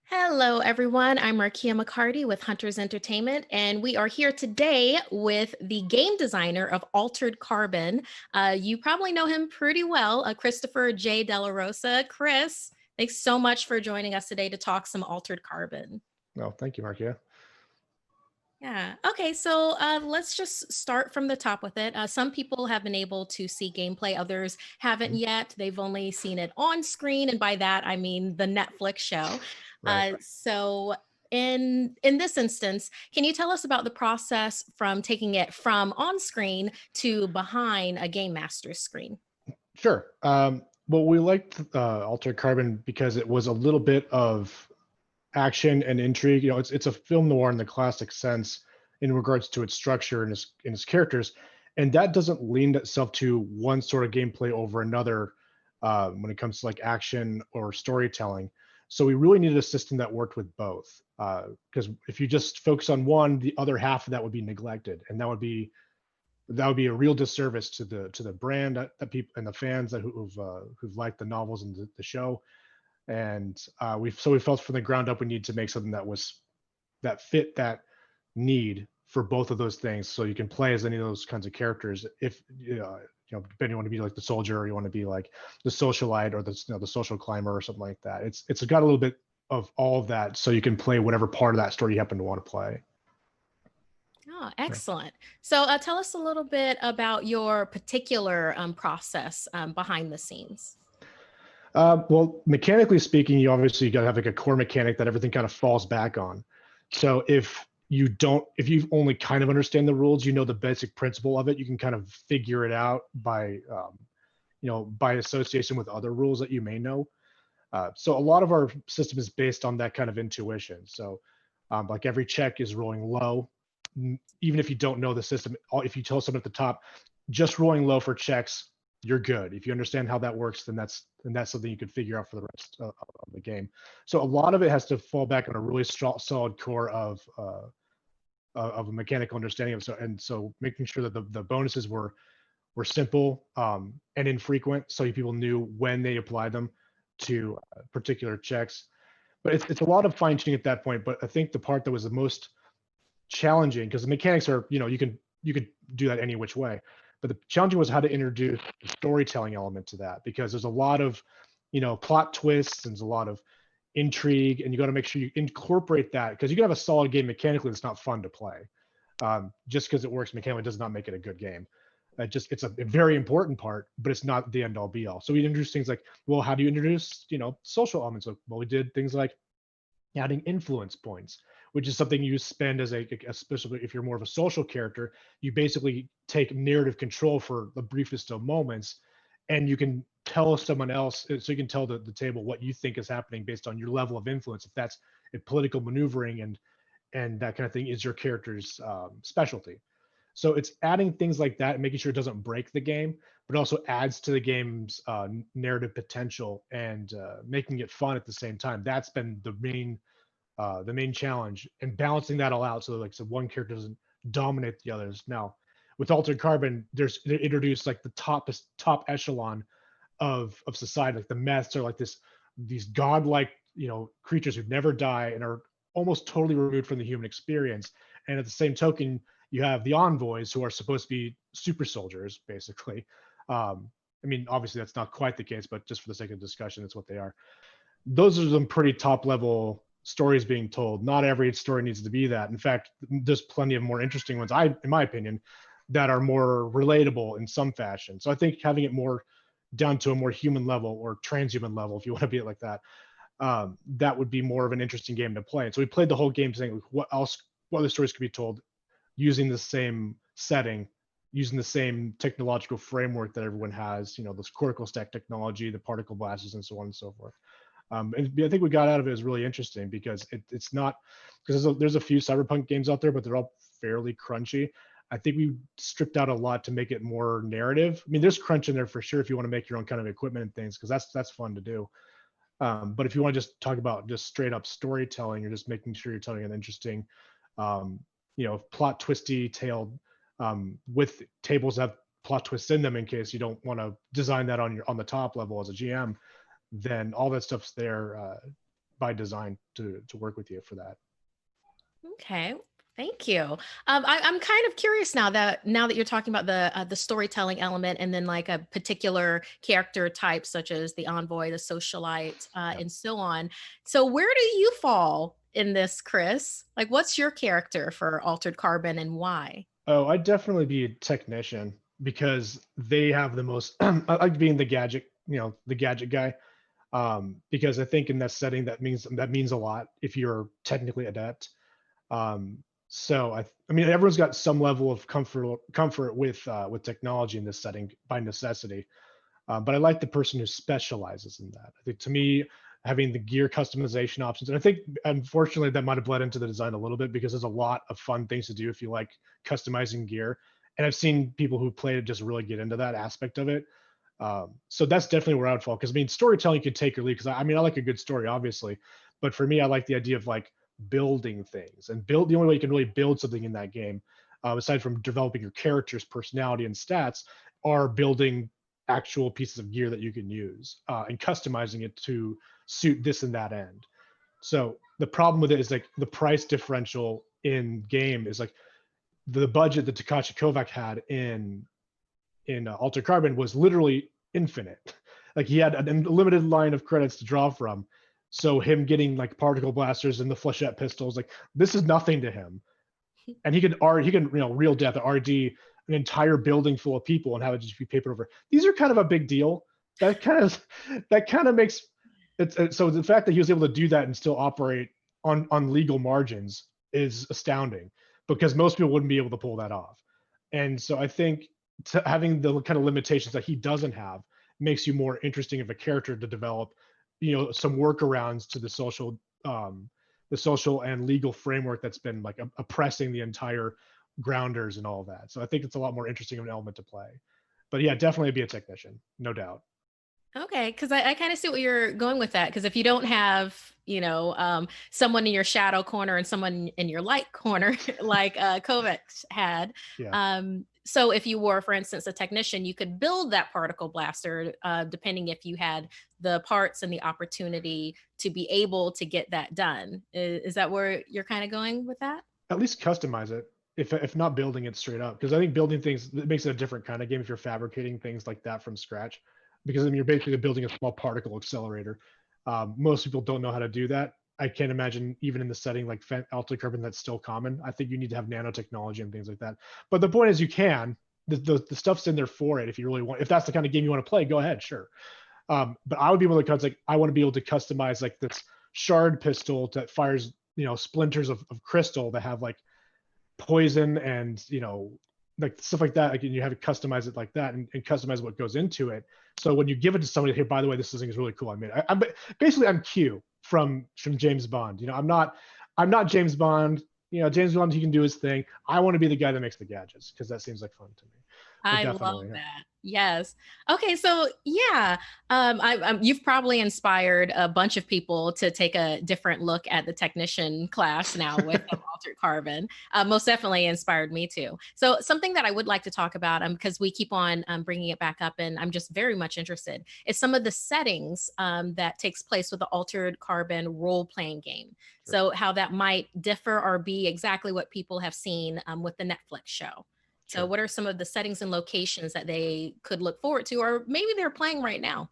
Hello, everyone. I'm Markia McCarty with Hunters Entertainment, and we are here today with the game designer of Altered Carbon. You probably know him pretty well, Christopher J. Della Rosa. Chris, thanks so much for joining us today to talk some Altered Carbon. No, thank you, Markia. Yeah. Okay. So let's just start from the top with it. Some people have been able to see gameplay, others haven't Mhm. yet. They've only seen it on screen, and by that I mean the Netflix show. Right. So in this instance, can you tell us about the process from taking it from on screen to behind a game master's screen? Sure. Well, we liked Altered Carbon because it was a little bit of action and intrigue. It's a film noir in the classic sense in regards to its structure and its characters, and that doesn't lend itself to one sort of gameplay over another when it comes to like action or storytelling. So we really needed a system that worked with both. Because if you just focus on one, the other half of that would be neglected, and that would be a real disservice to the brand that people and the fans who've liked the novels and the show. And we felt from the ground up we need to make something that fit that need for both of those things. So you can play as any of those kinds of characters. If depending, you want to be like the soldier, or you want to be like the socialite, or the social climber, or something like that. It's got a little bit of all of that, so you can play whatever part of that story you happen to want to play. Oh, Yeah. excellent. So tell us a little bit about your particular process behind the scenes. Well, mechanically speaking, you got to have like a core mechanic that everything kind of falls back on. So if you only kind of understand the rules, you know the basic principle of it, you can kind of figure it out by association with other rules that you may know. So a lot of our system is based on that kind of intuition. So like every check is rolling low, even if you don't know the system. If you tell someone at the top, just rolling low for checks, you're good. If you understand how that works, then that's something you could figure out for the rest of the game. So a lot of it has to fall back on a really solid core of a mechanical understanding of so making sure that the bonuses were simple and infrequent, so people knew when they applied them to particular checks. But it's a lot of fine tuning at that point. But I think the part that was the most challenging, because the mechanics are, you could do that any which way, but the challenging was how to introduce the storytelling element to that, because there's a lot of plot twists and there's a lot of intrigue, and you got to make sure you incorporate that, because you can have a solid game mechanically that's not fun to play. Just because it works mechanically does not make it a good game. It's a very important part, but it's not the end all be all. So we introduce things like, well, how do you introduce social elements? Well, we did things like adding influence points, which is something you spend as especially if you're more of a social character, you basically take narrative control for the briefest of moments, and you can tell someone else, so you can tell the table what you think is happening based on your level of influence. If that's if political maneuvering and that kind of thing is your character's specialty. So it's adding things like that and making sure it doesn't break the game, but also adds to the game's narrative potential, and making it fun at the same time. That's been the main challenge, and balancing that all out so that, like, so one character doesn't dominate the others. Now, with Altered Carbon, they introduced like the top echelon of society. Like the Mets are like these godlike creatures who never die and are almost totally removed from the human experience. And at the same token, you have the envoys, who are supposed to be super soldiers, basically. I mean, obviously that's not quite the case, but just for the sake of discussion, that's what they are. Those are some pretty top level stories being told. Not every story needs to be that. In fact, there's plenty of more interesting ones, in my opinion, that are more relatable in some fashion. So I think having it more down to a more human level, or transhuman level, if you want to be it like that, that would be more of an interesting game to play. And so we played the whole game saying, what other stories could be told using the same setting, using the same technological framework that everyone has, this cortical stack technology, the particle blasters, and so on and so forth. And I think we got out of it is really interesting, because it's not, because there's a few cyberpunk games out there, but they're all fairly crunchy. I think we stripped out a lot to make it more narrative. I mean, there's crunch in there for sure if you want to make your own kind of equipment and things, because that's fun to do. But if you want to just talk about just straight up storytelling, you're just making sure you're telling an interesting, um, plot twisty tale, with tables that have plot twists in them, in case you don't want to design that on the top level as a GM, then all that stuff's there. by design to work with you for that. Okay. Thank you. I'm kind of curious now that you're talking about the storytelling element and then like a particular character type, such as the envoy, the socialite, Yeah. and so on. So where do you fall in this, Chris? Like, what's your character for Altered Carbon and why? Oh, I'd definitely be a technician because they have the most. I like being the gadget, the gadget guy, because I think in that setting that means a lot if you're technically adept. So I mean, everyone's got some level of comfort with technology in this setting by necessity. But I like the person who specializes in that. I think to me, having the gear customization options, and I think unfortunately that might have bled into the design a little bit because there's a lot of fun things to do if you like customizing gear. And I've seen people who played it just really get into that aspect of it. So that's definitely where I would fall. Because I mean, storytelling could take or leave. Because I mean, I like a good story, obviously, but for me, I like the idea of like building things and build. The only way you can really build something in that game, aside from developing your character's personality and stats, are building actual pieces of gear that you can use and customizing it to suit this and that end. So the problem with it is like the price differential in game is like the budget that Takashi Kovac had in Alter Carbon was literally infinite. Like he had an unlimited line of credits to draw from. So him getting like particle blasters and the flechette pistols, like this is nothing to him. And he can real death RD an entire building full of people and have it just be papered over. These are kind of a big deal. That kind of makes it so the fact that he was able to do that and still operate on legal margins is astounding because most people wouldn't be able to pull that off. And so I think having the kind of limitations that he doesn't have makes you more interesting of a character to develop, some workarounds to the social and legal framework that's been like oppressing the entire grounders and all that. So I think it's a lot more interesting of an element to play. But yeah, definitely be a technician, no doubt. Okay, because I kind of see what you're going with that. Because if you don't have, someone in your shadow corner and someone in your light corner, like Kovacs had, Yeah, so if you were, for instance, a technician, you could build that particle blaster, depending if you had the parts and the opportunity to be able to get that done. Is that where you're kind of going with that? at least customize it. If not building it straight up, because I think building things it makes it a different kind of game if you're fabricating things like that from scratch. Because I mean, you're basically building a small particle accelerator. Most people don't know how to do that. I can't imagine even in the setting like Alta Carbon that's still common. I think you need to have nanotechnology and things like that. But the point is, you can. The stuff's in there for it if you really want. If that's the kind of game you want to play, go ahead, sure. But I would be one of the kinds like I want to be able to customize like this shard pistol that fires splinters of crystal that have like poison and like stuff like that. Like you have to customize it like that and customize what goes into it. So when you give it to somebody, here, by the way, this thing is really cool. I mean, I'm basically I'm Q from James Bond. I'm not James Bond. James Bond, he can do his thing. I want to be the guy that makes the gadgets because that seems like fun to me. But I love definitely, yeah. that. Yes. Okay. So yeah, you've probably inspired a bunch of people to take a different look at the technician class now with Altered Carbon. Most definitely inspired me too. So something that I would like to talk about, because we keep on bringing it back up, and I'm just very much interested, is some of the settings that takes place with the Altered Carbon role playing game. Sure. So how that might differ or be exactly what people have seen with the Netflix show. So, Sure. what are some of the settings and locations that they could look forward to, or maybe they're playing right now?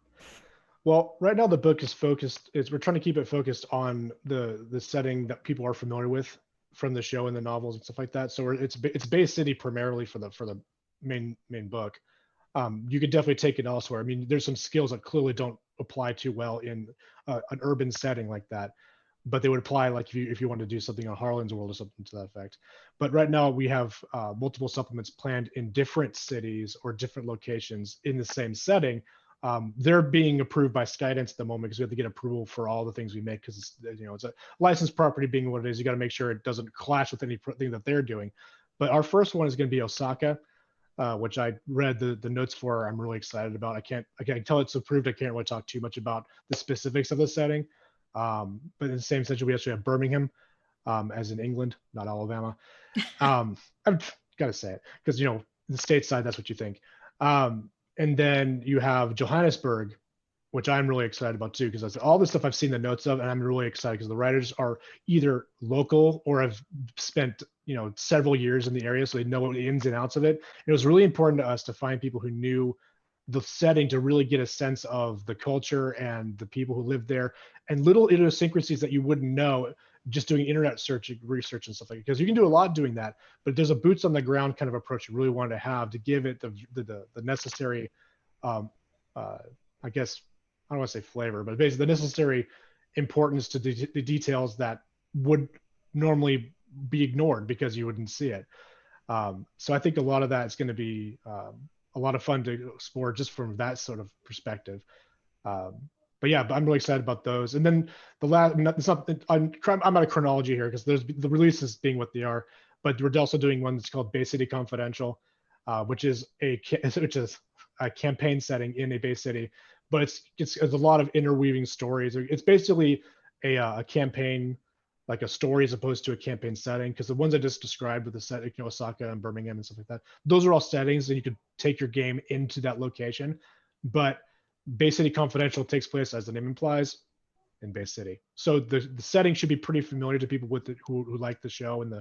Well, right now the book is focused. Is we're trying to keep it focused on the setting that people are familiar with from the show and the novels and stuff like that. So it's Bay City primarily for the main book. You could definitely take it elsewhere. I mean, there's some skills that clearly don't apply too well in an urban setting like that, but they would apply like if you want to do something on Harlan's World or something to that effect. But right now we have multiple supplements planned in different cities or different locations in the same setting. They're being approved by Skydance at the moment because we have to get approval for all the things we make because it's a licensed property being what it is. You got to make sure it doesn't clash with anything that they're doing. But our first one is going to be Osaka, which I read the notes for. I'm really excited about. I can't tell it's approved. I can't really talk too much about the specifics of the setting. But in the same sense, we actually have Birmingham, as in England, not Alabama. I've got to say it because the stateside, that's what you think. And then you have Johannesburg, which I'm really excited about too, because all this stuff I've seen the notes of, and I'm really excited because the writers are either local or have spent several years in the area, so they know the ins and outs of it. And it was really important to us to find people who knew the setting to really get a sense of the culture and the people who live there, and little idiosyncrasies that you wouldn't know just doing internet search research and stuff like that. Because you can do a lot doing that, but there's a boots on the ground kind of approach you really wanted to have to give it the necessary I guess I don't want to say flavor, but basically the necessary importance to the details that would normally be ignored because you wouldn't see it. So I think a lot of that is going to be a lot of fun to explore just from that sort of perspective. But yeah, I'm really excited about those. And then the last, it's not, I'm out of chronology here because there's the releases being what they are, but we're also doing one that's called Bay City Confidential, which is a campaign setting in a Bay City, but it's a lot of interweaving stories. It's basically a campaign, like a story as opposed to a campaign setting, because the ones I just described with the set, Osaka and Birmingham and stuff like that, those are all settings that you could take your game into that location. But Bay City Confidential takes place, as the name implies, in Bay City. So the setting should be pretty familiar to people who like the show and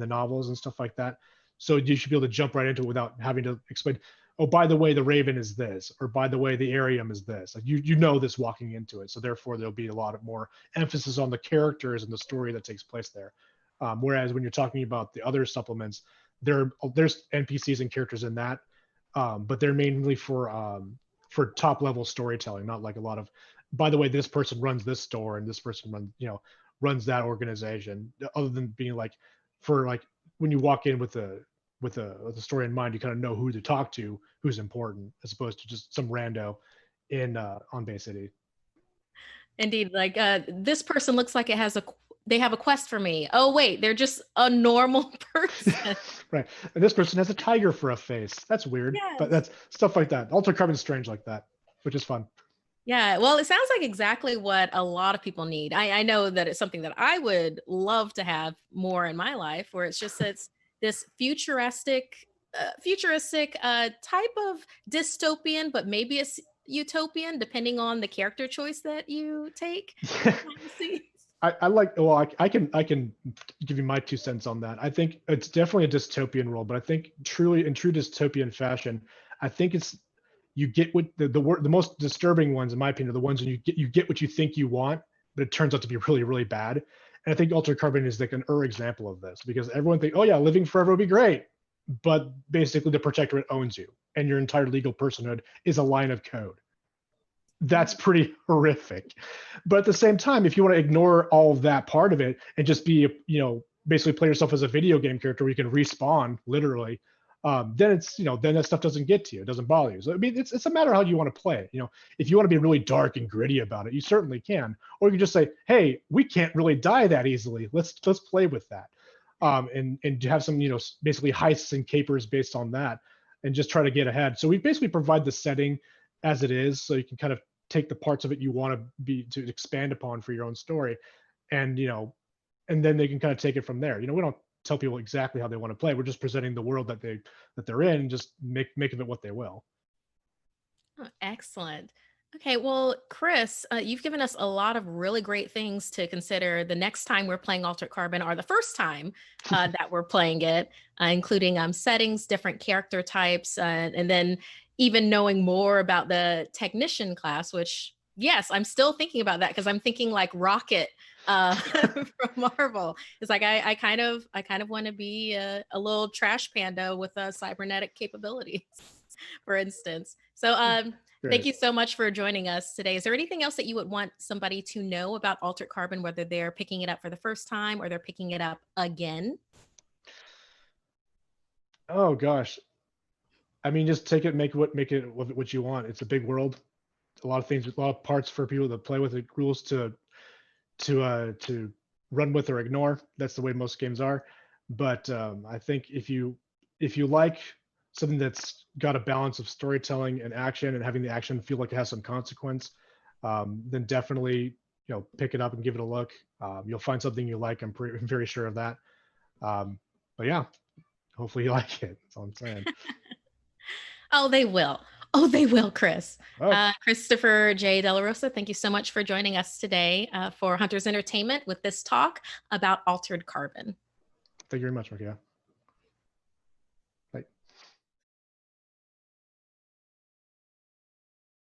the novels and stuff like that. So you should be able to jump right into it without having to explain, oh, by the way, the Raven is this, or by the way, the Arium is this. Like you know this walking into it. So therefore, there'll be a lot of more emphasis on the characters and the story that takes place there. Whereas when you're talking about the other supplements, there's NPCs and characters in that, but they're mainly for top level storytelling, not like a lot of, by the way, this person runs this store and this person runs that organization. Other than being like, for like when you walk in with the story in mind, you kind of know who to talk to, who's important, as opposed to just some rando on Bay City. Indeed, like this person looks like they have a quest for me. Oh wait, they're just a normal person. Right, and this person has a tiger for a face. That's weird, Yes. but that's stuff like that. Altered Carbon's strange like that, which is fun. Yeah, well, it sounds like exactly what a lot of people need. I know that it's something that I would love to have more in my life, where it's this futuristic type of dystopian, but maybe it's utopian depending on the character choice that you take. I like, well, I can give you my 2 cents on that. I think it's definitely a dystopian world, but I think truly in true dystopian fashion, I think it's, you get what the most disturbing ones, in my opinion, are the ones when you get what you think you want, but it turns out to be really, really bad. And I think Altered Carbon is like an example of this, because everyone thinks, oh yeah, living forever would be great, but basically the protectorate owns you and your entire legal personhood is a line of code. That's pretty horrific. But at the same time, if you want to ignore all of that part of it and just be, basically play yourself as a video game character where you can respawn literally, then it's, then that stuff doesn't get to you. It doesn't bother you. So I mean, it's a matter of how you want to play it. If you want to be really dark and gritty about it, you certainly can. Or you can just say, hey, we can't really die that easily. Let's play with that. And have some, basically heists and capers based on that, and just try to get ahead. So we basically provide the setting as it is, so you can kind of take the parts of it you want to expand upon for your own story, and and then they can kind of take it from there. We don't tell people exactly how they want to play. We're just presenting the world that they're in, and just make of it what they will. Oh, excellent. Okay, well, Chris, you've given us a lot of really great things to consider the next time we're playing Altered Carbon, or the first time that we're playing it, including settings, different character types, and then even knowing more about the technician class, which, yes, I'm still thinking about that, because I'm thinking like Rocket from Marvel. It's like I kind of want to be a little trash panda with cybernetic capabilities, for instance. So thank you so much for joining us today. Is there anything else that you would want somebody to know about Altered Carbon, whether they're picking it up for the first time or they're picking it up again? Oh gosh, I mean, just take it, make it what you want. It's a big world, a lot of things, a lot of parts for people to play with, the rules to run with or ignore. That's the way most games are. But I think if you like something that's got a balance of storytelling and action, and having the action feel like it has some consequence, then definitely pick it up and give it a look. You'll find something you like. I'm very sure of that. But yeah, hopefully you like it. That's all I'm saying. Oh, they will. Oh, they will, Chris. Oh, Christopher J. Della Rosa, thank you so much for joining us today for Hunters Entertainment with this talk about altered carbon. thank you very much, Markia.